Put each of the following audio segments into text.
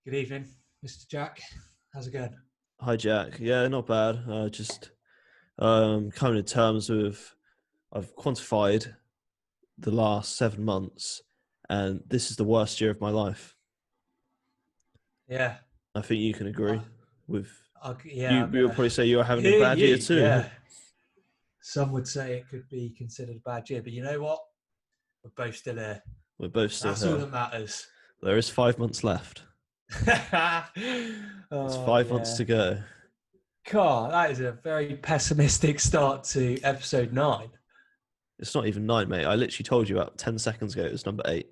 Good evening, Mr. Jack. How's it going? Hi, Jack. Yeah, not bad. Just coming to terms with, I've quantified the last 7 months, and this is the worst year of my life. Yeah. I think you can agree with. Yeah, I'm You'll gonna probably say you're having a hear bad year you. too. Yeah. Some would say it could be considered a bad year, but you know what? We're both still here. We're both still That's here. all that matters. There is 5 months left. It's 5 months to go. God, that is a very pessimistic start to episode 9. It's not even 9, mate. I literally told you about 10 seconds ago it was number 8.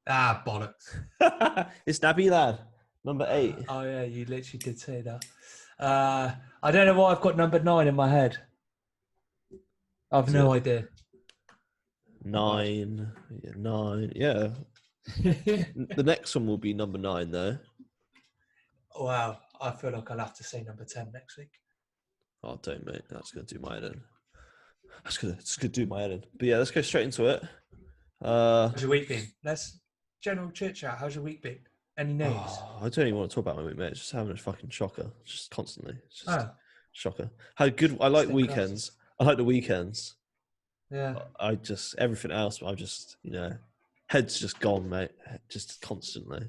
Ah, bollocks. It's Nabby Lad, number 8. Oh, yeah, you literally did say that. I don't know why I've got number 9 in my head. I've no idea. 9. Yeah, 9. Yeah. The next one will be number 9, though. Wow, I feel like I'll have to say number 10 next week. Oh, don't, mate. That's going to do my head in. It's going to do my head in. But yeah, let's go straight into it. How's your week been? Let's general chit chat. How's your week been? Any news? I don't even want to talk about my week, mate. It's just having a fucking shocker. Just constantly. It's just shocker. How good. I like weekends. I like the weekends. Yeah. I just, everything else, I've just, head's just gone, mate. Just constantly.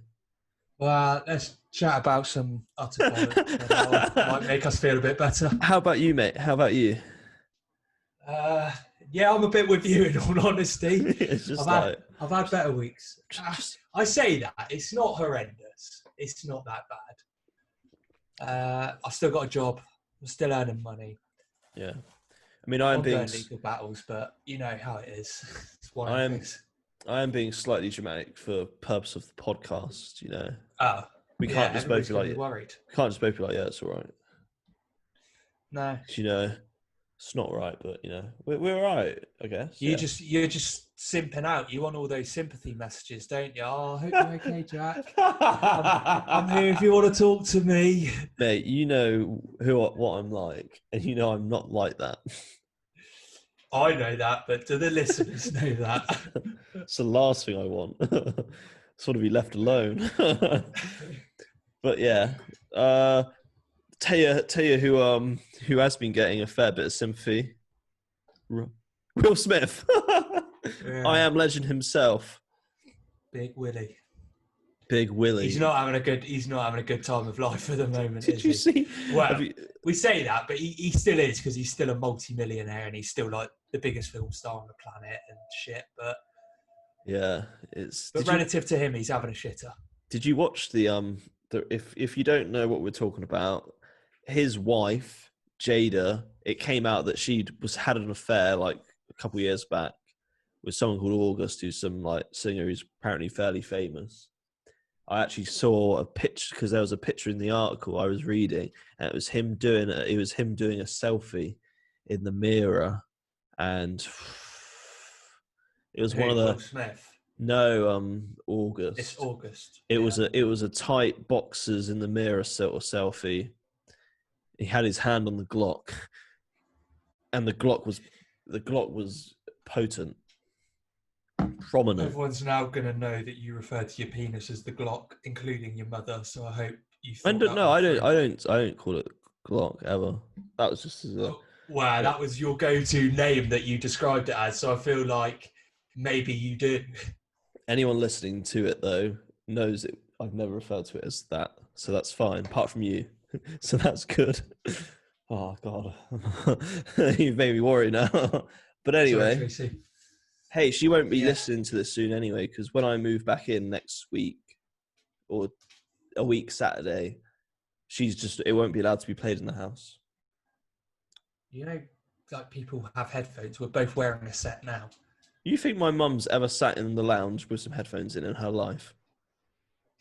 Well, let's chat about some utter bollocks that might make us feel a bit better. How about you, mate? How about you? Yeah, I'm a bit with you in all honesty. It's just I've had better weeks. I say that. It's not horrendous. It's not that bad. I've still got a job. I'm still earning money. Yeah. I mean, I am being legal battles, but you know how it is. It's one of the things. I am being slightly dramatic for purpose of the podcast, Oh. We can't just both be like, worried. Can't just both be like, yeah, it's all right. No. It's not right, but we're all right, I guess. You're just simping out. You want all those sympathy messages, don't you? Oh, I hope you're okay, Jack. I'm here if you want to talk to me. Mate, you know what I'm like, and you know I'm not like that. I know that, but do the listeners know that? It's the last thing I want. Sort of be left alone. But yeah, tell you who has been getting a fair bit of sympathy. Will Smith. Yeah. I am legend himself. Big Willie. Big Willie. He's not having a good time of life at the moment. Did you see? Well, we say that, but he still is, because he's still a multi-millionaire and he's still like the biggest film star on the planet and shit. But yeah, relative to him, he's having a shitter. Did you watch the if you don't know what we're talking about, his wife Jada, it came out that she had an affair like a couple of years back with someone called August, who's some like singer who's apparently fairly famous. I actually saw a picture, because there was a picture in the article I was reading, and it was him doing a selfie in the mirror, and it was one of the Will Smith. No, August. It's August. It was a tight boxers in the mirror sort of selfie. He had his hand on the Glock, and the Glock was potent, prominent. Everyone's now going to know that you refer to your penis as the Glock, including your mother. So I hope you. I don't call it Glock ever. That was just wow, that was your go-to name that you described it as. So I feel like maybe you do. Anyone listening to it though knows it. I've never referred to it as that, so that's fine. Apart from you, so that's good. Oh God, you've made me worry now. But anyway, sorry, hey, she won't be listening to this soon anyway, because when I move back in next week, or a week Saturday, it won't be allowed to be played in the house. Like people have headphones. We're both wearing a set now. You think my mum's ever sat in the lounge with some headphones in her life?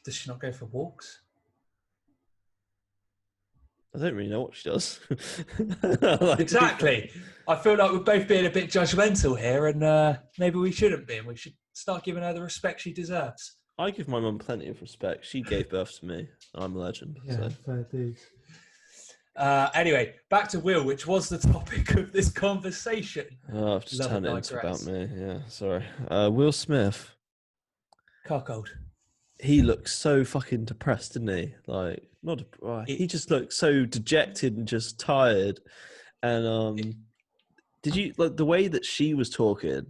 Does she not go for walks? I don't really know what she does. Exactly. I feel like we're both being a bit judgmental here, and maybe we shouldn't be, and we should start giving her the respect she deserves. I give my mum plenty of respect. She gave birth to me. I'm a legend. Yeah, so. fair dues. Anyway, back to Will, which was the topic of this conversation. Oh, I've just turned it into about me. Yeah, sorry. Will Smith. Cuckold. he looks so fucking depressed, didn't he? Like, not he It, just looked so dejected and just tired. And did you like the way that she was talking?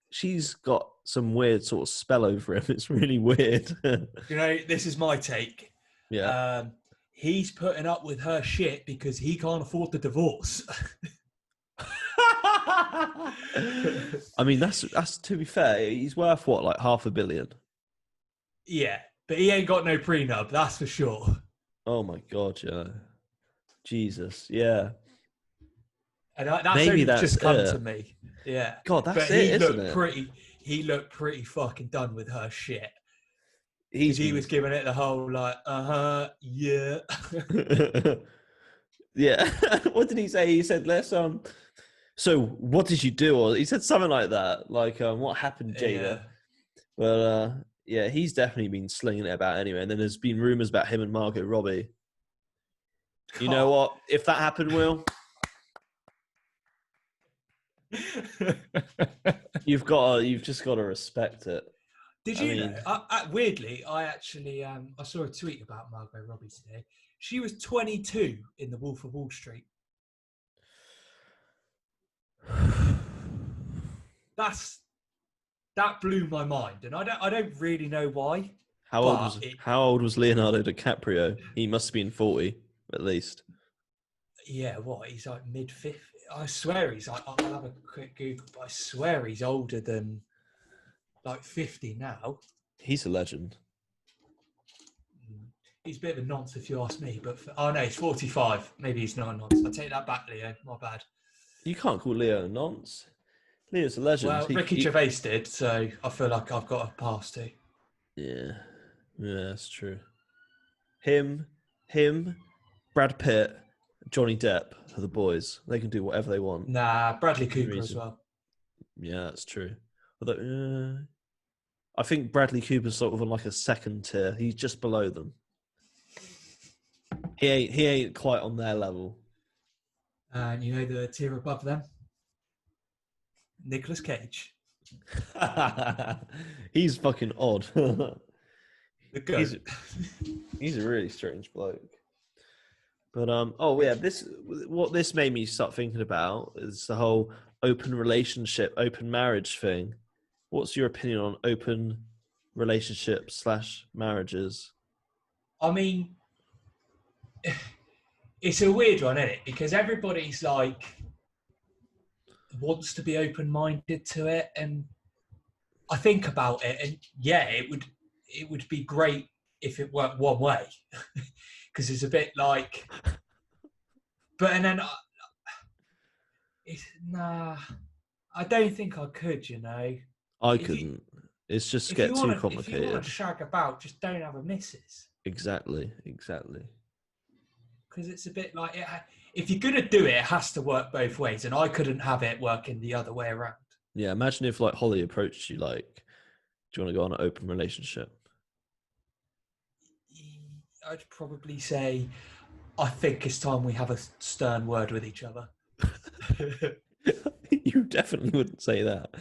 She's got some weird sort of spell over him. It's really weird. this is my take. Yeah. Um, he's putting up with her shit because he can't afford the divorce. I mean, that's to be fair, he's worth what, like $500 million? Yeah, but he ain't got no prenup, that's for sure. Oh my god, yeah. Jesus, yeah. And that's Maybe only that's just come to it. me. Yeah. God, that's But it, isn't it? he looked pretty fucking done with her shit. He's Because he been was giving it the whole like, yeah. yeah. What did he say? He said, "Let's So, what did you do?" Or he said something like that. Like, what happened, Yeah. Jada? But yeah, he's definitely been slinging it about anyway. And then there's been rumors about him and Margot Robbie. You know what? If that happened, Will, you've just got to respect it. Did I you mean, know? Weirdly, I actually I saw a tweet about Margot Robbie today. She was 22 in The Wolf of Wall Street. That blew my mind, and I don't really know why. how old was Leonardo DiCaprio? He must have been 40 at least. Yeah, what, he's like mid 50s. I swear he's like, I'll have a quick Google, but I swear he's older than like 50 now. He's a legend. He's a bit of a nonce if you ask me, but oh no, he's 45. Maybe he's not a nonce. I take that back, Leo. My bad. You can't call Leo a nonce. Leo's a legend. Well, Ricky Gervais did, so I feel like I've got a pass to. Yeah, that's true. Him, Brad Pitt, Johnny Depp are the boys. They can do whatever they want. Nah, Bradley Cooper as well. Yeah, that's true. Although, I think Bradley Cooper's sort of on like a second tier. He's just below them. He ain't quite on their level. And you know the tier above them? Nicolas Cage. He's fucking odd. The goat. He's a really strange bloke. But what this made me start thinking about is the whole open relationship, open marriage thing. What's your opinion on open relationships / marriages? I mean, it's a weird one, isn't it? Because everybody's like wants to be open-minded to it, and I think about it, and yeah, it would be great if it worked one way, because it's a bit like, but and then I don't think I could, you know. I couldn't. It's just get too complicated. If you want to shag about, just don't have a missus. Exactly. Because it's a bit like, if you're going to do it, it has to work both ways. And I couldn't have it working the other way around. Yeah, imagine if like Holly approached you like, do you want to go on an open relationship? I'd probably say, I think it's time we have a stern word with each other. You definitely wouldn't say that.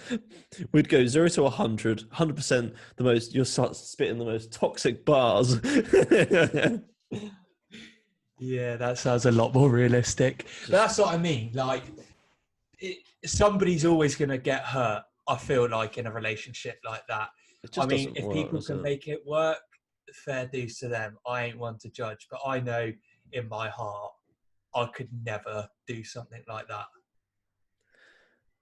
We'd go 0 to 100, 100% the most, you'll start spitting the most toxic bars. Yeah, that sounds a lot more realistic. But that's what I mean. Like, somebody's always going to get hurt, I feel like, in a relationship like that. I mean, if people can make it work, fair dues to them. I ain't one to judge, but I know in my heart I could never do something like that.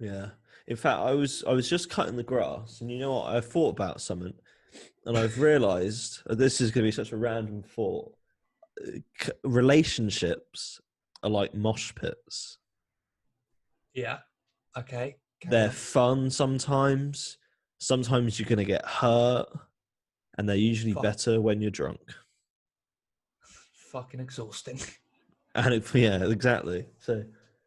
Yeah. In fact, I was just cutting the grass, and you know what? I thought about something, and I've realised this is going to be such a random thought. Relationships are like mosh pits. Yeah. Okay. They're fun sometimes. Sometimes you're going to get hurt, and they're usually better when you're drunk. Fucking exhausting. And yeah, exactly. So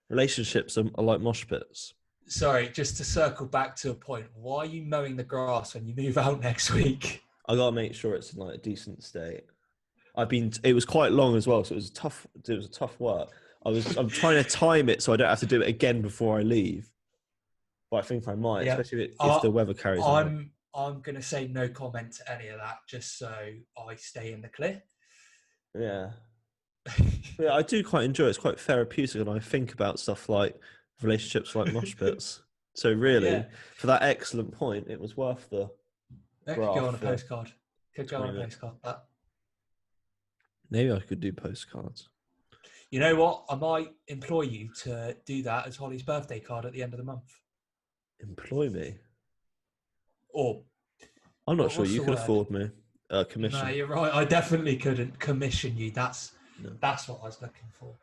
relationships are like mosh pits. Sorry, just to circle back to a point. Why are you mowing the grass when you move out next week? I gotta make sure it's in like a decent state. It was quite long as well, so it was tough. It was a tough work. I'm trying to time it so I don't have to do it again before I leave. But I think I might, especially if the weather carries on. I'm going to say no comment to any of that, just so I stay in the clear. Yeah. Yeah, I do quite enjoy it. It's quite therapeutic, and I think about stuff like relationships like mosh pits. So really, for that excellent point, it was worth the That could go on a postcard. Could go on a postcard. That. Maybe I could do postcards. You know what? I might employ you to do that as Holly's birthday card at the end of the month. Employ me? Or I'm not sure you could afford me a commission. No, you're right. I definitely couldn't commission you. That's what I was looking for.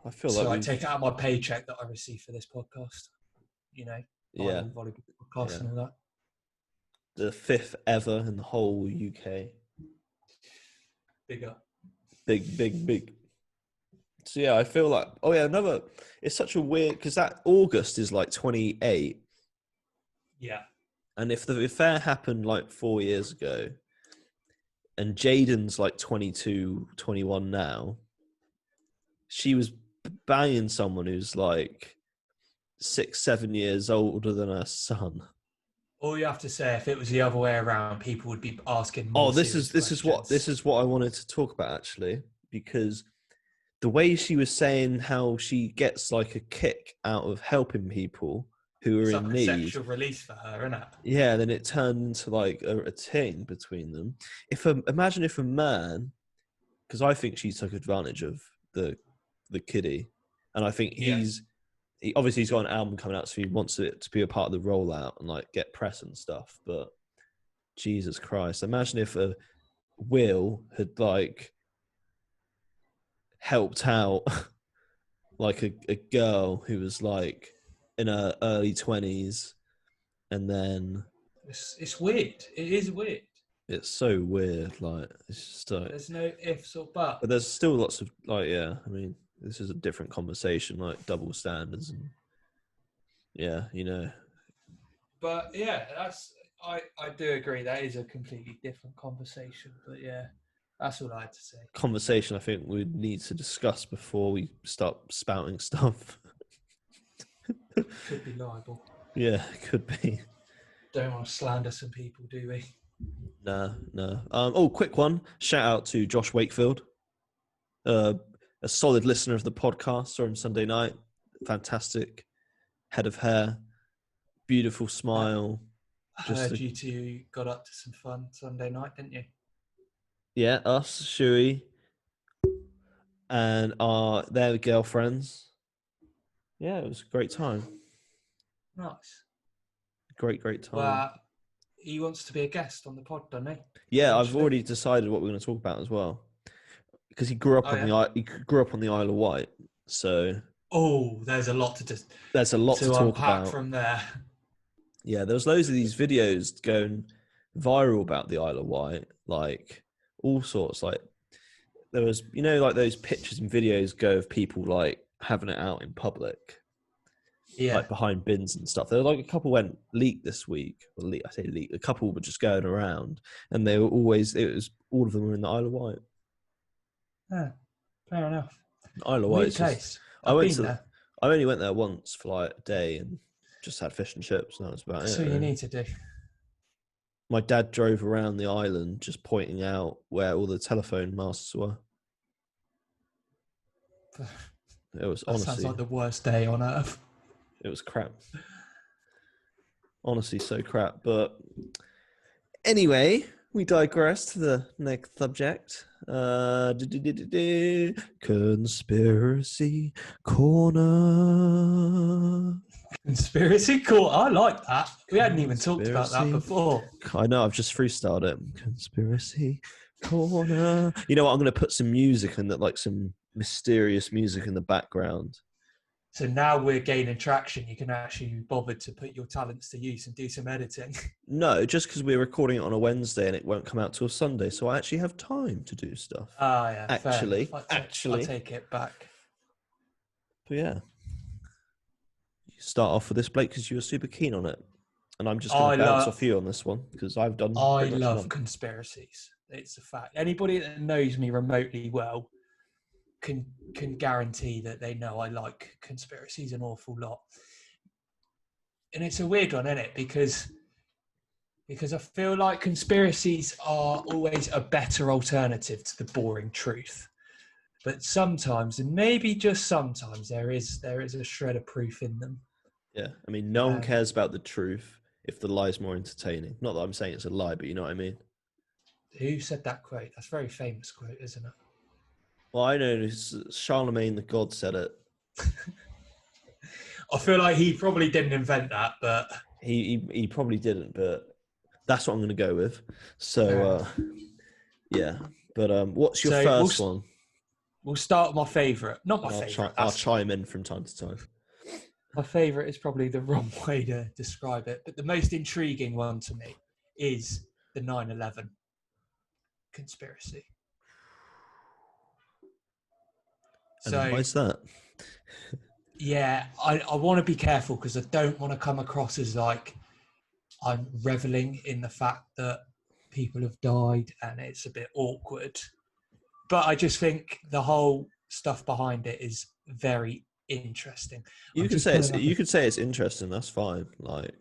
I feel so like I take it out of my paycheck that I receive for this podcast. Volleyball podcast and all that. The 5th ever in the whole UK. Bigger. Big. So yeah, I feel like it's such a weird, because that August is like 28. Yeah. And if the affair happened like 4 years ago, and Jaden's like 22, 21 now, she was banging someone who's like 6, 7 years older than her son. All you have to say, if it was the other way around, people would be asking more. This is what I wanted to talk about, actually, because the way she was saying how she gets like a kick out of helping people who are in need. Sexual release for her, isn't it? Yeah, then it turned into like a thing between them. Imagine if a man, because I think she took advantage of the kiddie, and I think he's got an album coming out, so he wants it to be a part of the rollout and like get press and stuff. But Jesus Christ, imagine if a Will had like helped out like a girl who was like in her early 20s, and then it's weird. It is weird. It's so weird. Like, it's just like, there's no ifs or buts. But there's still lots of like, I mean, this is a different conversation, like double standards, and But yeah, I do agree. That is a completely different conversation. But yeah, that's all I had to say. Conversation I think we need to discuss before we start spouting stuff. Could be liable. Yeah, could be. Don't want to slander some people, do we? No. Quick one. Shout out to Josh Wakefield, a solid listener of the podcast. Saw him Sunday night. Fantastic head of hair, beautiful smile. I heard you two got up to some fun Sunday night, didn't you? Yeah, us, Shuey, and their girlfriends. Yeah, it was a great time. Nice. Great time. Well, he wants to be a guest on the pod, doesn't he? Yeah, I've already decided what we're going to talk about as well, because he grew up on the Isle of Wight. So there's a lot to talk about from there. Yeah, there was loads of these videos going viral about the Isle of Wight, like all sorts. Like there was, like those pictures and videos go of people like having it out in public. Yeah. Like behind bins and stuff. There were like a couple went leaked this week. I say leaked. A couple were just going around, and they were all of them were in the Isle of Wight. Yeah, fair enough. The Isle of Wight place. I only went there once for like a day and just had fish and chips, and that was about it. That's what you need to do. My dad drove around the island just pointing out where all the telephone masts were. It was honestly sounds like the worst day on earth. It was crap. Honestly, so crap. But anyway, we digress to the next subject. Conspiracy Corner. Conspiracy Corner. I like that. We hadn't even talked about that before. I know. I've just freestyled it. Conspiracy Corner. You know what? I'm going to put some music in that, like some mysterious music in the background. So now we're gaining traction. You can actually be bothered to put your talents to use and do some editing. No, just because we're recording it on a Wednesday and it won't come out till Sunday, so I actually have time to do stuff. Yeah. Actually, I'll take it back. But yeah, you start off with this, Blake, because you were super keen on it, and I'm just going to bounce off you on this one because I've done. I love conspiracies. It's a fact. Anybody that knows me remotely well can guarantee that they know I like conspiracies an awful lot. it's a weird one, isn't it? Because I feel like conspiracies are always a better alternative to the boring truth. But sometimes, and maybe just sometimes, there is a shred of proof in them. Yeah, I mean, no one cares about the truth if the lie's more entertaining. Not that I'm saying it's a lie, but you know what I mean. Who said that quote? That's a very famous quote, isn't it? Well, I know Charlemagne the God said it. I feel like he probably didn't invent that, but he probably didn't. But that's what I'm going to go with. So yeah. But what's your first one? We'll start with my favourite. Not my favourite. I'll chime in from time to time. My favourite is probably the wrong way to describe it, but the most intriguing one to me is the 9/11 conspiracy. And why is that? Yeah, I want to be careful because I don't want to come across as like I'm reveling in the fact that people have died and it's a bit awkward. But I just think the whole stuff behind it is very interesting. You could say it's interesting. That's fine. Like,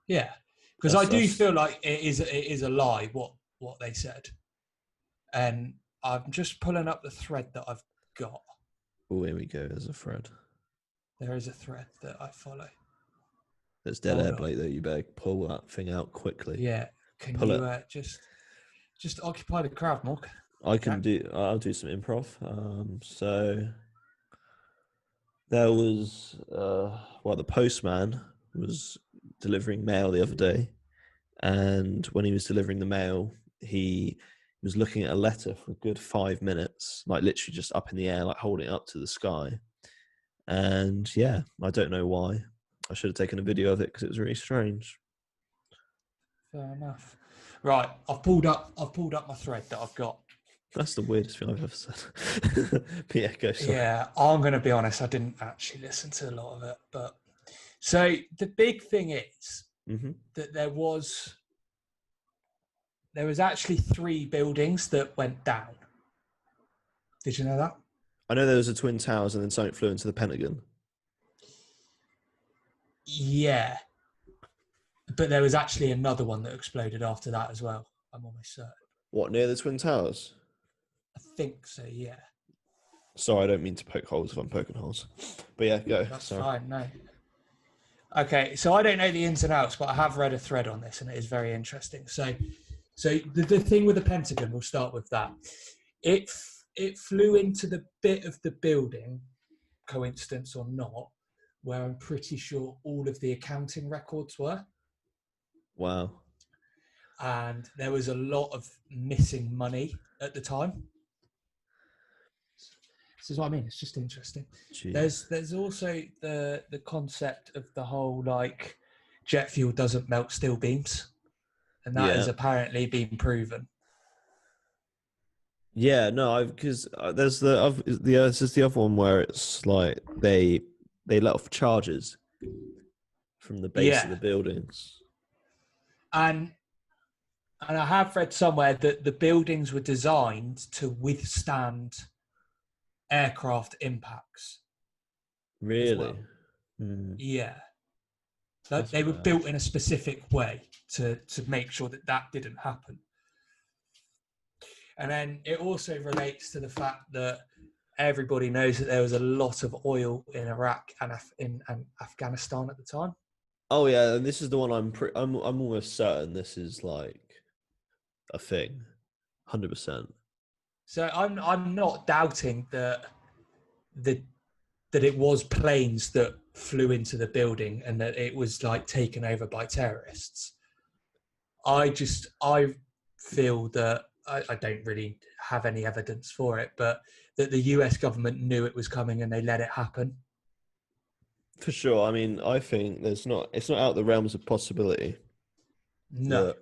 yeah, because I do feel like it is a lie what they said, and I'm just pulling up the thread that I've got. Oh, here we go. There's a thread. There is a thread that I follow. There's dead air, Blake. Though you better pull that thing out quickly. Yeah, can pull you just occupy the crowd, Mark? I'll do some improv. So there was the postman was delivering mail the other day, and when he was delivering the mail, he was looking at a letter for a good 5 minutes, like literally just up in the air, like holding it up to the sky. And yeah, I don't know why. I should have taken a video of it because it was really strange. Fair enough. Right, I've pulled up my thread that I've got. That's the weirdest thing I've ever said. But yeah, go. Sorry. Yeah, I'm going to be honest. I didn't actually listen to a lot of it, but so the big thing is that there was actually 3 buildings that went down. Did you know that? I know there was a Twin Towers and then something flew into the Pentagon. Yeah. But there was actually another one that exploded after that as well. I'm almost certain. What, near the Twin Towers? I think so, yeah. Sorry, I don't mean to poke holes if I'm poking holes. But yeah, go. That's fine, no. Okay, so I don't know the ins and outs, but I have read a thread on this and it is very interesting. So the thing with the Pentagon, we'll start with that. It flew into the bit of the building, coincidence or not, where I'm pretty sure all of the accounting records were. Wow. And there was a lot of missing money at the time. This is what I mean. It's just interesting. Jeez. There's also the concept of the whole like jet fuel doesn't melt steel beams, and that has apparently been proven. Yeah, no, because there's this is the other one where it's like they let off charges from the base of the buildings. And I have read somewhere that the buildings were designed to withstand aircraft impacts. Really? Well. Yeah. That they were built in a specific way to make sure that didn't happen. And then it also relates to the fact that everybody knows that there was a lot of oil in Iraq and in Afghanistan at the time. Oh yeah, and this is the one I'm almost certain this is like a thing, 100%. So I'm not doubting that it was planes that flew into the building and that it was like taken over by terrorists. I feel that I don't really have any evidence for it, but that the US government knew it was coming and they let it happen. For sure. I mean, I think it's not out of the realms of possibility. No.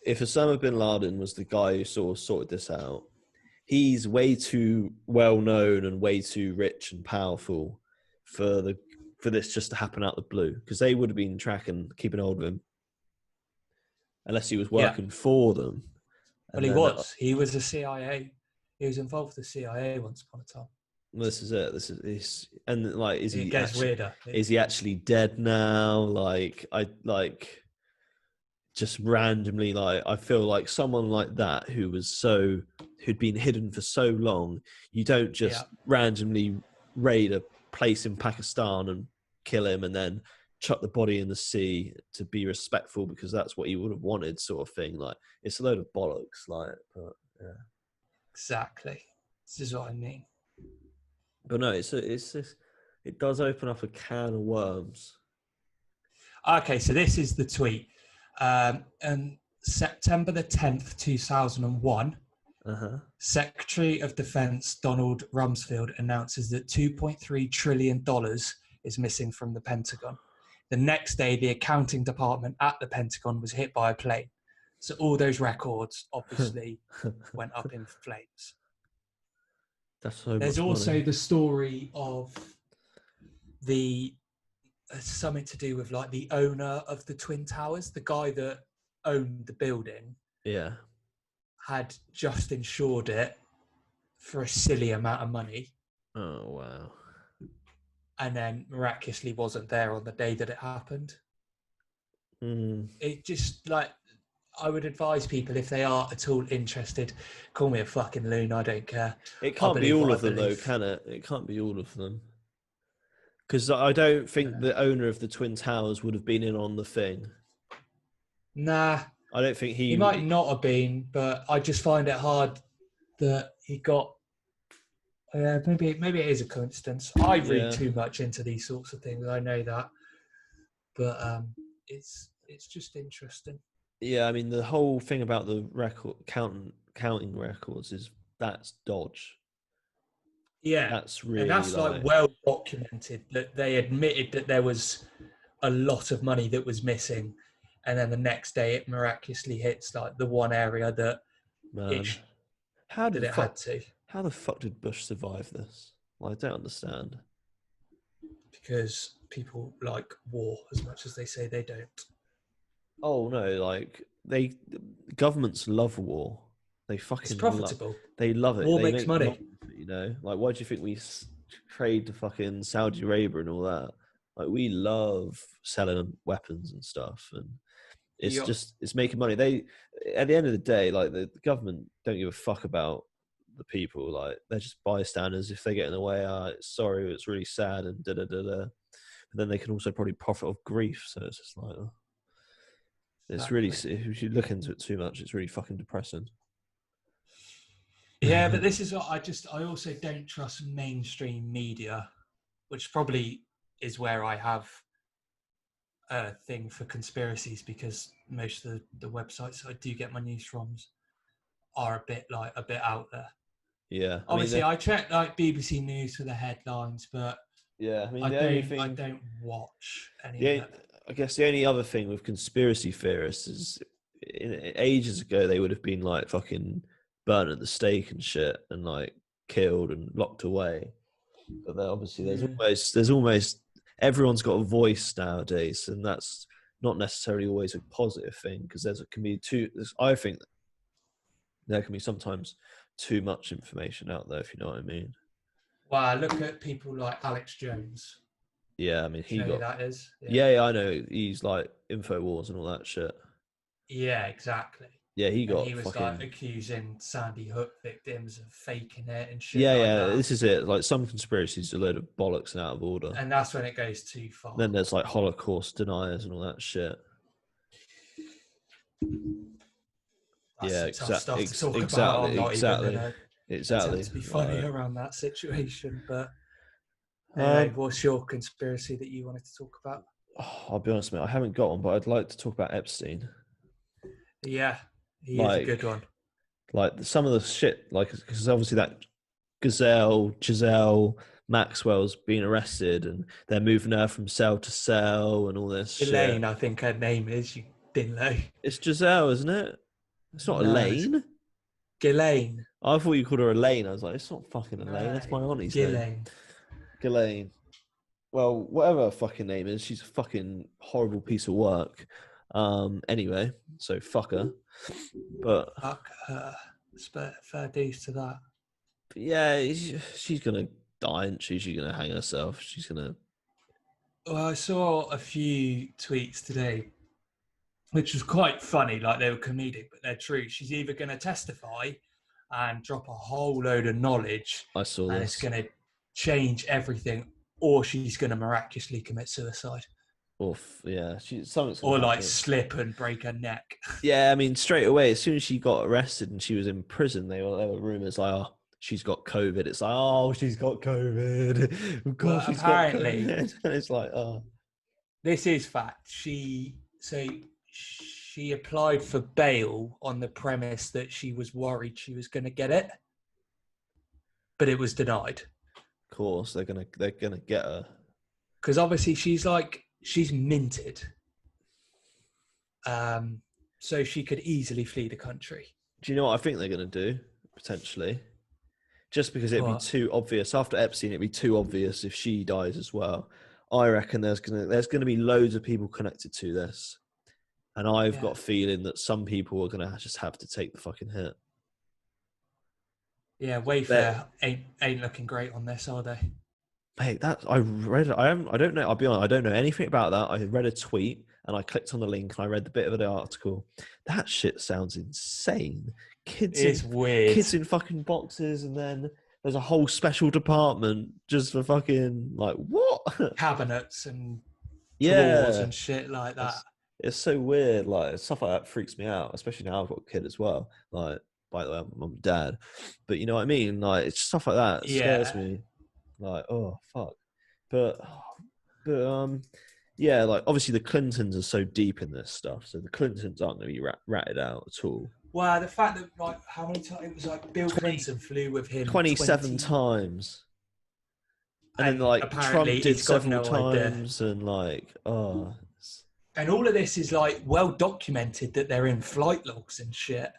If Osama bin Laden was the guy who sort of sorted this out, he's way too well known and way too rich and powerful for this just to happen out of the blue, because they would have been keeping hold of him, unless he was working for them. Well, he was. He was a CIA. He was involved with the CIA once upon a time. This is it. And like, It gets weirder. is he actually dead now? Like, just randomly, like, I feel like someone like that who'd been hidden for so long, you don't just randomly raid a place in Pakistan and kill him and then chuck the body in the sea to be respectful because that's what he would have wanted, sort of thing. Like, it's a load of bollocks. Like, but yeah, Exactly. This is what I mean. but no, it's this. It does open up a can of worms. Okay, so this is the tweet. And September the 10th, 2001, Secretary of Defense Donald Rumsfeld announces that $2.3 trillion is missing from the Pentagon. The next day, the accounting department at the Pentagon was hit by a plane. So all those records obviously went up in flames. That's so There's much also money. the story of something to do with like the owner of the Twin Towers, the guy that owned the building. Yeah. Had just insured it for a silly amount of money. Oh, wow. And then miraculously wasn't there on the day that it happened. It just, like, I would advise people, if they are at all interested, call me a fucking loon, I don't care. It can't be all of them, though, can it? It can't be all of them. Because I don't think the owner of the Twin Towers would have been in on the thing. Nah. I don't think he might not have been, but I just find it hard that he got... maybe it is a coincidence. I read too much into these sorts of things, I know that. But it's just interesting. Yeah, I mean, the whole thing about the counting records is that's dodge. Yeah, that's really, and that's like well documented that they admitted that there was a lot of money that was missing, and then the next day it miraculously hits like the one area that it had to. How the fuck did Bush survive this? Well, I don't understand. Because people like war as much as they say they don't. Oh no, like governments love war. They fucking it's profitable. They love it. War they makes money. You know, like why do you think we trade to fucking Saudi Arabia and all that? Like we love selling weapons and stuff, and it's making money. They at the end of the day, like the government don't give a fuck about the people. Like they're just bystanders. If they get in the way, sorry, it's really sad and da da da da. But then they can also probably profit off grief. So it's just like. It's really, if you look into it too much, it's really fucking depressing. Yeah, but this is what I also don't trust mainstream media, which probably is where I have a thing for conspiracies, because most of the websites I do get my news from are a bit out there. Yeah. Obviously, I check like BBC News for the headlines, but yeah, I mean, I don't watch any of it. I guess the only other thing with conspiracy theorists is ages ago they would have been like fucking burnt at the stake and shit and like killed and locked away. But then obviously there's almost everyone's got a voice nowadays, and that's not necessarily always a positive thing because I think there can be sometimes too much information out there, if you know what I mean. Wow, look at people like Alex Jones. Yeah, I mean, that is. Yeah, I know. He's like InfoWars and all that shit. Yeah, exactly. Yeah, he was like accusing Sandy Hook victims of faking it and shit. Yeah, this is it. Like some conspiracies are a load of bollocks and out of order. And that's when it goes too far. Then there's like Holocaust deniers and all that shit. That's tough stuff to talk about. Exactly. To be funny around that situation, but what's your conspiracy that you wanted to talk about? I'll be honest, mate. I haven't got one, but I'd like to talk about Epstein. Yeah, he is a good one. Like some of the shit, like because obviously that Giselle Maxwell's been arrested, and they're moving her from cell to cell and all this. Elaine, shit. I think her name is. You didn't know. It's Giselle, isn't it? It's not Elaine. Ghislaine. I thought you called her Elaine. I was like, it's not fucking Elaine. That's my auntie's name. Ghislaine. Well, whatever her fucking name is, she's a fucking horrible piece of work. Anyway, so fuck her. But fuck her. Fair dues to that. Yeah, she's gonna die, and she's going to hang herself. She's going to. Well, I saw a few tweets today, which was quite funny. Like they were comedic, but they're true. She's either going to testify and drop a whole load of knowledge, I saw and this. it's going to change everything, or she's going to miraculously commit suicide. Yeah, something's or gonna like happen. slip and break her neck. Yeah, I mean, straight away, as soon as she got arrested and she was in prison, there were rumors like, oh, she's got COVID. It's like, oh, she's got COVID. Of course, she's got COVID. And it's like, oh. This is fact. She applied for bail on the premise that she was worried she was going to get it, but it was denied. Of course, they're gonna get her because obviously she's minted. So she could easily flee the country. Do you know what I think they're going to do? Potentially. Just because it'd be too obvious. After Epstein, it'd be too obvious if she dies as well. I reckon there's gonna be loads of people connected to this. And I've got a feeling that some people are going to just have to take the fucking hit. Yeah, Wayfair ain't looking great on this, are they? Mate, I don't know. I'll be honest. I don't know anything about that. I read a tweet and I clicked on the link and I read the bit of the article. That shit sounds insane. Weird. Kids in fucking boxes, and then there's a whole special department just for fucking like what? Cabinets and drawers and shit like that. It's so weird. Like stuff like that freaks me out, especially now I've got a kid as well. Like, by the way, I'm a dad, but you know what I mean. Like, it's stuff like that scares me. Like, oh fuck, but yeah, like obviously the Clintons are so deep in this stuff, so the Clintons aren't going to be ratted out at all. Well, the fact that like how many times it was like Bill Clinton flew with him 27 times, and then like Trump did several times, and like and all of this is like well documented that they're in flight logs and shit.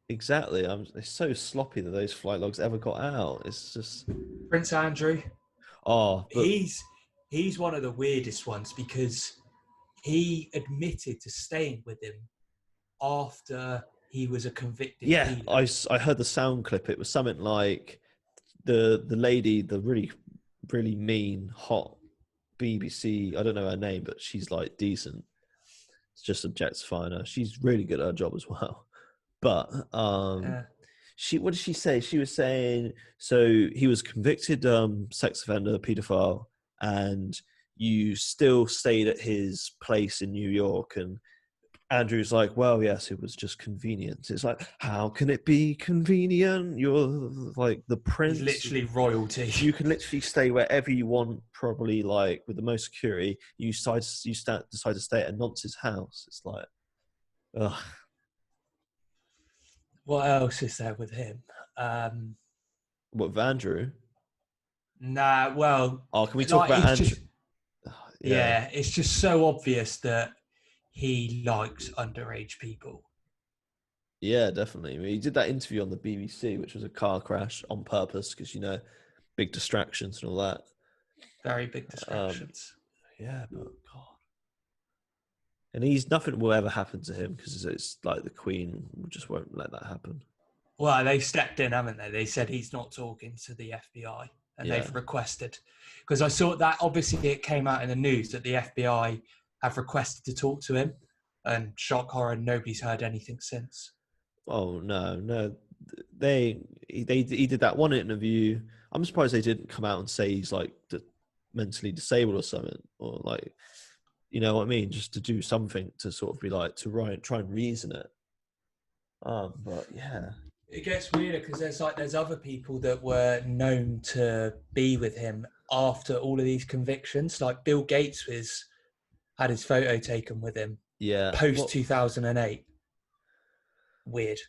Exactly. It's so sloppy that those flight logs ever got out. It's just Prince Andrew. Oh, he's one of the weirdest ones because he admitted to staying with him after he was a convicted dealer. I heard the sound clip. It was something like the lady, the really, really mean, hot BBC, I don't know her name, but she's like decent. It's just objectifying her. She's really good at her job as well. But what did she say? She was saying, so he was convicted sex offender, paedophile, and you still stayed at his place in New York. And Andrew's like, well, yes, it was just convenient. It's like, how can it be convenient? You're like the prince. He's literally royalty. You can literally stay wherever you want, probably like with the most security. You decide to stay at a nonce's house. It's like, ugh. What else is there with him? What, with Andrew? Nah, well... Oh, can we talk about Andrew? Yeah, it's just so obvious that he likes underage people. Yeah, definitely. I mean, he did that interview on the BBC, which was a car crash on purpose because, you know, big distractions and all that. Very big distractions. Yeah, but God. And nothing will ever happen to him because it's like the Queen just won't let that happen. Well, they stepped in, haven't they? They said he's not talking to the FBI, and they've requested. Because I saw that, obviously, it came out in the news that the FBI have requested to talk to him, and shock horror, nobody's heard anything since. Oh no! He did that one interview. I'm surprised they didn't come out and say he's like mentally disabled or something, or like. You know what I mean? Just to do something to sort of be like, to try and reason it. But yeah. It gets weirder because there's other people that were known to be with him after all of these convictions. Like Bill Gates had his photo taken with him. Yeah. Post 2008. Weird.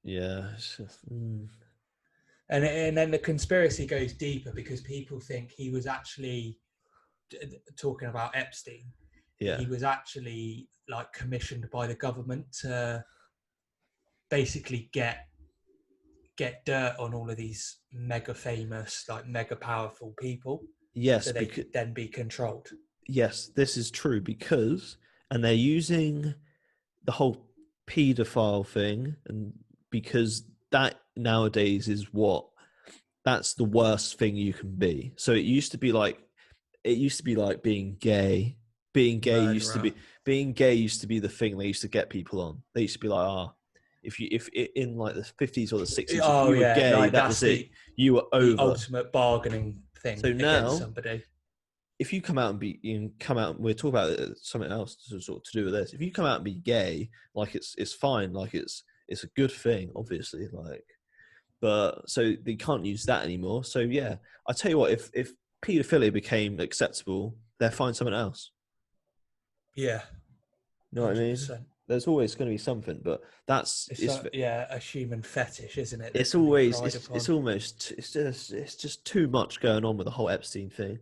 Yeah. It's just, And then the conspiracy goes deeper because people think he was actually talking about Epstein. Yeah. He was actually like commissioned by the government to basically get dirt on all of these mega famous, like mega powerful people. Yes. So they could then be controlled. Yes, this is true and they're using the whole paedophile thing, and because that nowadays is what that's the worst thing you can be. So it used to be like being gay. Being gay used to Murderer. be the thing they used to get people on. They used to be like, if in like the 50s or the 60s, if Oh you were yeah, gay, like that that's was it. You were the over. ultimate bargaining thing So against now, somebody. if you come out and we're talking about something else to do with this. If you come out and be gay, like it's fine, like it's a good thing, obviously, like. But so they can't use that anymore. So yeah, I tell you what, if paedophilia became acceptable, they'll find something else. Yeah, You know what I mean? 100%. There's always going to be something, but It's a human fetish, isn't it? That it's can be always pried upon. it's just too much going on with the whole Epstein thing.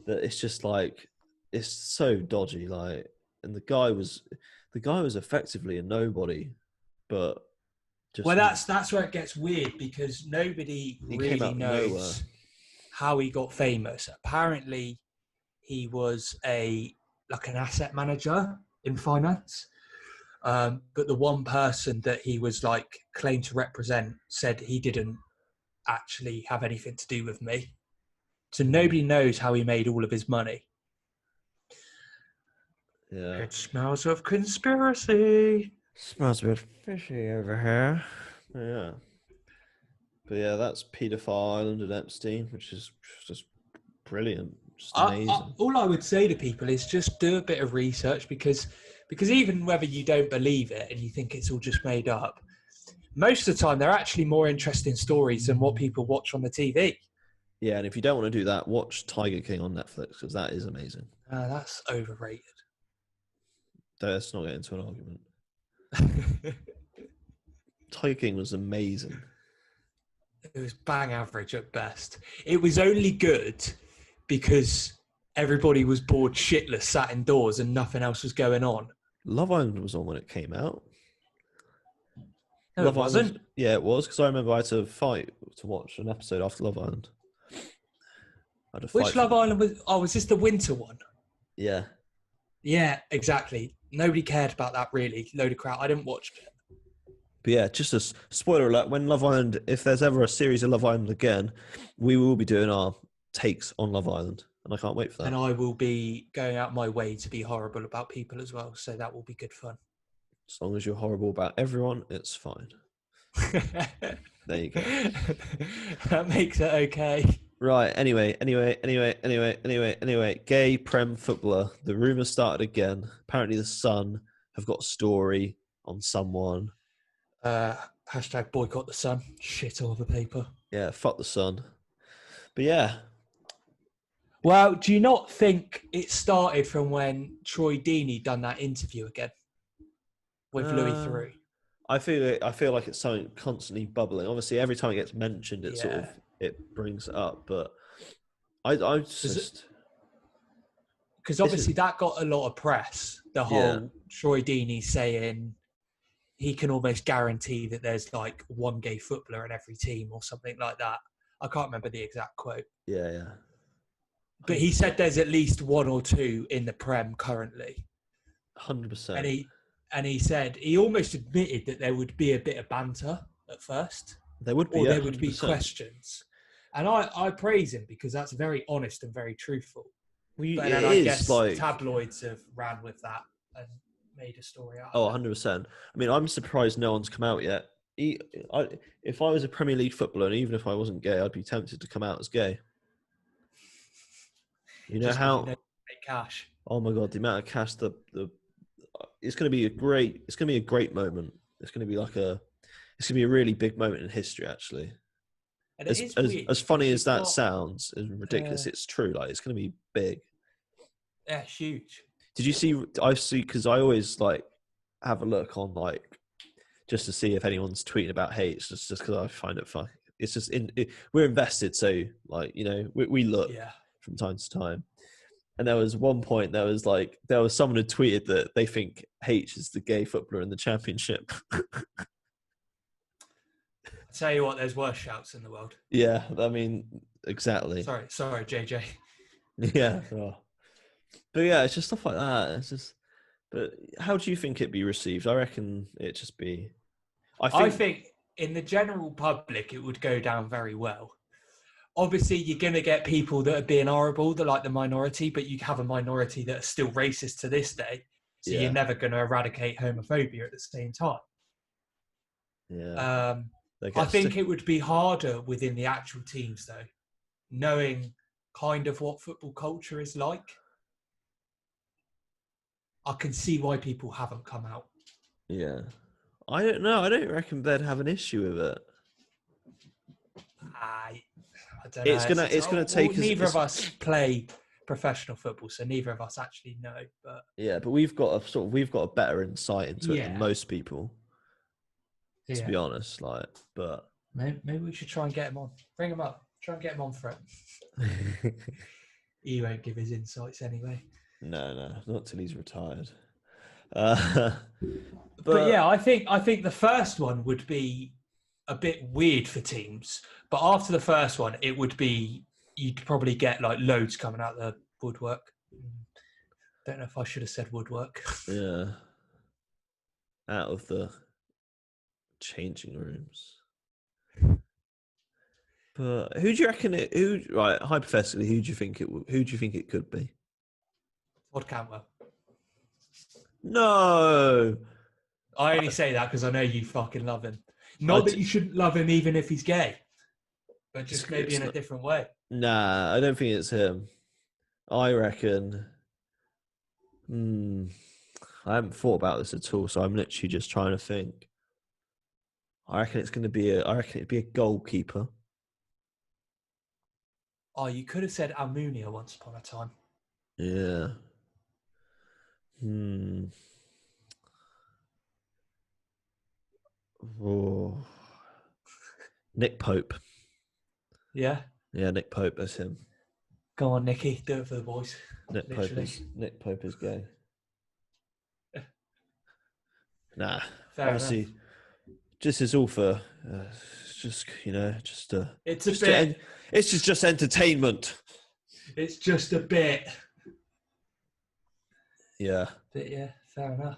That it's just like it's so dodgy. Like, and the guy was effectively a nobody, but Well, just that's where it gets weird because nobody he came really out of nowhere. knows how he got famous. Apparently, he was an asset manager in finance. But the one person that he was like claimed to represent said he didn't actually have anything to do with me. So nobody knows how he made all of his money. Yeah, It smells of conspiracy. smells a bit fishy over here. Yeah, but yeah, that's Pedophile Island and Epstein, which is just brilliant, just amazing. All I would say to people is just do a bit of research because even whether you don't believe it and you think it's all just made up, most of the time they're actually more interesting stories than what people watch on the TV. Yeah, and if you don't want to do that, watch Tiger King on Netflix because that is amazing. That's overrated. Let's not get into an argument. Tiger King was amazing. It was bang average at best. It was only good because everybody was bored shitless, sat indoors, and nothing else was going on. Love Island was on when it came out. No, it wasn't. Yeah, it was because I remember I had to fight to watch an episode after Love Island. Which Love Island was? Oh, was this the winter one? Yeah. Yeah, exactly. Nobody cared about that really. Load of crap. I didn't watch it. But yeah, just a spoiler alert, when Love Island, if there's ever a series of Love Island again, we will be doing our takes on Love Island. And I can't wait for that. And I will be going out my way to be horrible about people as well. So that will be good fun. As long as you're horrible about everyone, it's fine. There you go. That makes it okay. Right. Anyway. Gay Prem footballer. The rumours started again. Apparently, the Sun have got a story on someone. Hashtag boycott the Sun. Shit all over paper. Yeah, fuck the Sun. But yeah. Well, do you not think it started from when Troy Deeney done that interview again with Louis Theroux? I feel like it's something constantly bubbling. Obviously, every time it gets mentioned, it brings it up. But I just because obviously that got a lot of press. The whole Troy Deeney saying he can almost guarantee that there's like one gay footballer in every team or something like that. I can't remember the exact quote. Yeah. But he said there's at least one or two in the Prem currently. 100%. And he said he almost admitted that there would be a bit of banter at first. There would be, or there 100%. would be questions. And I praise him because that's very honest and very truthful. Well, but then I guess tabloids have ran with that and made a story out of it. 100%. I mean, I'm surprised no one's come out yet. If I was a Premier League footballer, and even if I wasn't gay, I'd be tempted to come out as gay. You know just how? Make cash. Oh my god, the amount of cash it's going to be a great moment. It's going to be a really big moment in history, actually. And as funny as that sounds and ridiculous, it's true. Like, it's going to be big. Yeah, huge. Did you see? Because I always like have a look on like just to see if anyone's tweeting about hate. It's just because I find it fun. It's just we're invested, so like, you know, we look from time to time. And there was one point there was someone who tweeted that they think H is the gay footballer in the championship. I tell you what, there's worse shouts in the world. Yeah, I mean, exactly. Sorry, JJ. Yeah. Oh. But yeah, it's just stuff like that. It's just. But how do you think it'd be received? I reckon it'd just be. I think in the general public it would go down very well. obviously you're going to get people that are being horrible, they're like the minority, but you have a minority that are still racist to this day. So you're never going to eradicate homophobia at the same time. Yeah. I think it would be harder within the actual teams, though, knowing kind of what football culture is like. I can see why people haven't come out. Yeah. I don't know. I don't reckon they'd have an issue with it. I don't know. It's gonna take us. Neither of us play professional football, so neither of us actually know. But yeah, but we've got a better insight into it than most people. To be honest, but maybe we should try and get him on. Bring him up. Try and get him on for it. He won't give his insights anyway. No, not till he's retired. But yeah, I think the first one would be a bit weird for teams. But after the first one, it would be, you'd probably get like loads coming out of the woodwork. Don't know if I should have said woodwork. Yeah. Out of the changing rooms. But who do you reckon right, hypothetically, who do you think it could be? Todd Cantwell. No. I only say that because I know you fucking love him. Not that you shouldn't love him even if he's gay, but just maybe in a different way. Nah, I don't think it's him. I reckon. I haven't thought about this at all, so I'm literally just trying to think. I reckon it'd be a goalkeeper. Oh, you could have said Almunia once upon a time. Yeah. Oh. Nick Pope. Yeah? Yeah, Nick Pope, that's him. Go on, Nicky, do it for the boys. Nick Pope is gay. Nah, Fair obviously, enough. just is all for, it's just entertainment. It's just a bit. Yeah. But yeah, fair enough.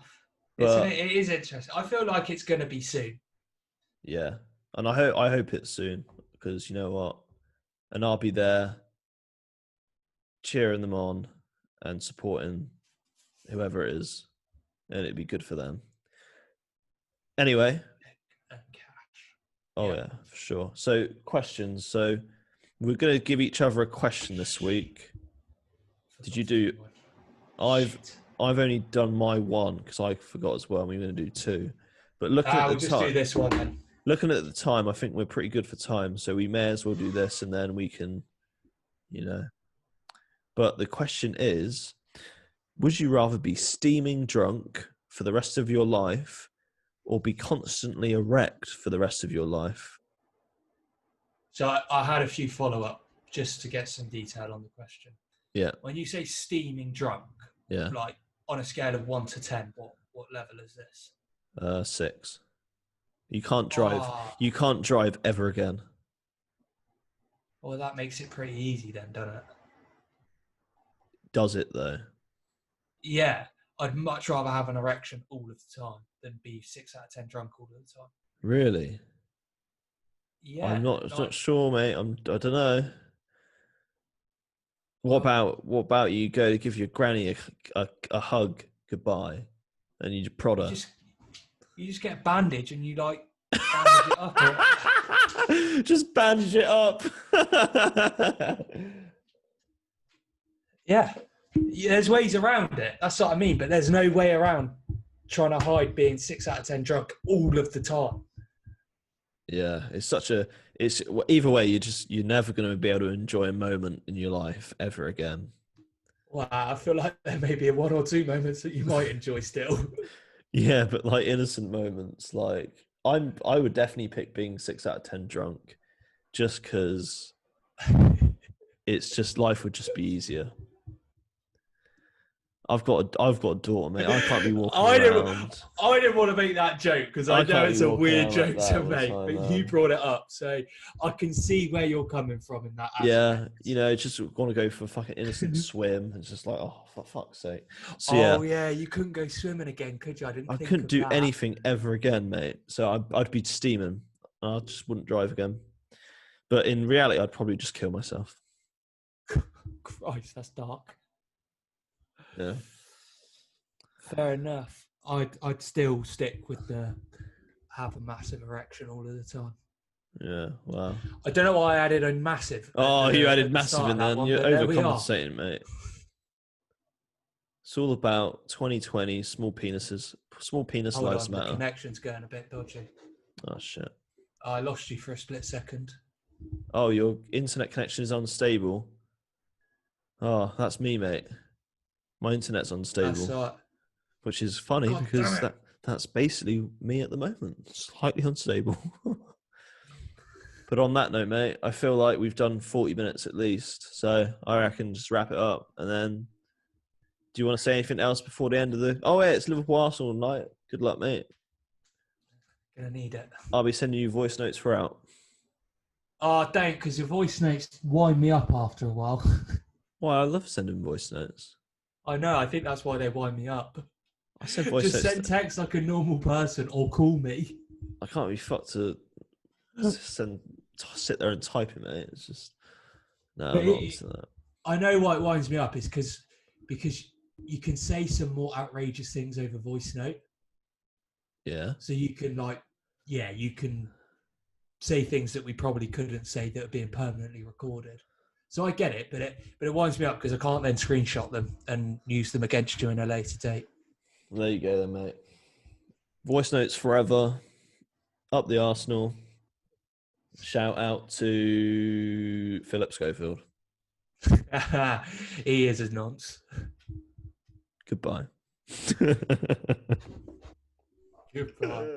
It is interesting. I feel like it's going to be soon. Yeah, and I hope it's soon, because you know what, and I'll be there, cheering them on and supporting whoever it is, and it'd be good for them. Anyway. Oh yeah, for sure. So questions. So we're going to give each other a question this week. Did you do? I've only done my one because I forgot as well. And we're going to do two. But looking at the we'll time, just do this one then. Looking at the time, I think we're pretty good for time. So we may as well do this, and then we can, But the question is, would you rather be steaming drunk for the rest of your life, or be constantly erect for the rest of your life? So I had a few follow-up just to get some detail on the question. Yeah. When you say steaming drunk, like on a scale of 1 to 10, what level is this? 6. You can't drive. You can't drive ever again. Well, that makes it pretty easy then, doesn't it? Does it though? Yeah. I'd much rather have an erection all of the time than be 6 out of 10 drunk all of the time. Really? Yeah. I'm not sure, mate. I don't know. What about you go to give your granny a hug goodbye, and you prod her? You just get a bandage and you like bandage it up. Just bandage it up. Yeah. There's ways around it. That's what I mean. But there's no way around trying to hide being 6 out of 10 drunk all of the time. Yeah, it's either way. You're never going to be able to enjoy a moment in your life ever again. Wow, I feel like there may be 1 or 2 moments that you might enjoy still. Yeah, but like innocent moments, like I would definitely pick being 6 out of 10 drunk, just because it's just life would just be easier. I've got a daughter, mate. I can't be walking around. I didn't want to make that joke because I know it's a weird joke to make, but you brought it up, so I can see where you're coming from in that aspect. Yeah, just want to go for a fucking innocent swim. It's just like, oh, for fuck's sake. So, yeah, you couldn't go swimming again, could you? I couldn't do anything ever again, mate. So I'd be steaming. I just wouldn't drive again. But in reality, I'd probably just kill myself. Christ, that's dark. Yeah. Fair enough. I'd still stick with the have a massive erection all of the time. Yeah, wow. I don't know why I added a massive. You added at the massive start in of that then. one, You're but there we are. overcompensating, mate. It's all about 2020, small penises. Small penis Hold lives on, the matter. connection's going a bit dodgy. Oh, shit. I lost you for a split second. Oh, your internet connection is unstable. Oh, that's me, mate. My internet's unstable. That's Which is funny God because damn it. that's basically me at the moment. Slightly unstable. But on that note, mate, I feel like we've done 40 minutes at least. So I reckon just wrap it up. And then, do you want to say anything else before the end of the... Oh, yeah, it's Liverpool Arsenal tonight. Good luck, mate. Gonna need it. I'll be sending you voice notes throughout. Oh, don't, because your voice notes wind me up after a while. Why, I love sending voice notes. I know, I think that's why they wind me up. I send voice Just notes. send text like a normal person or call me. I can't be fucked to sit there and type it, mate. It's just... No, I'm not into that. I know why it winds me up is because you can say some more outrageous things over voice note. Yeah. So you can you can say things that we probably couldn't say that are being permanently recorded. So I get it, but it winds me up because I can't then screenshot them and use them against you in a later date. There you go then, mate. Voice notes forever. Up the Arsenal. Shout out to Philip Schofield. He is a nonce. Goodbye. Goodbye.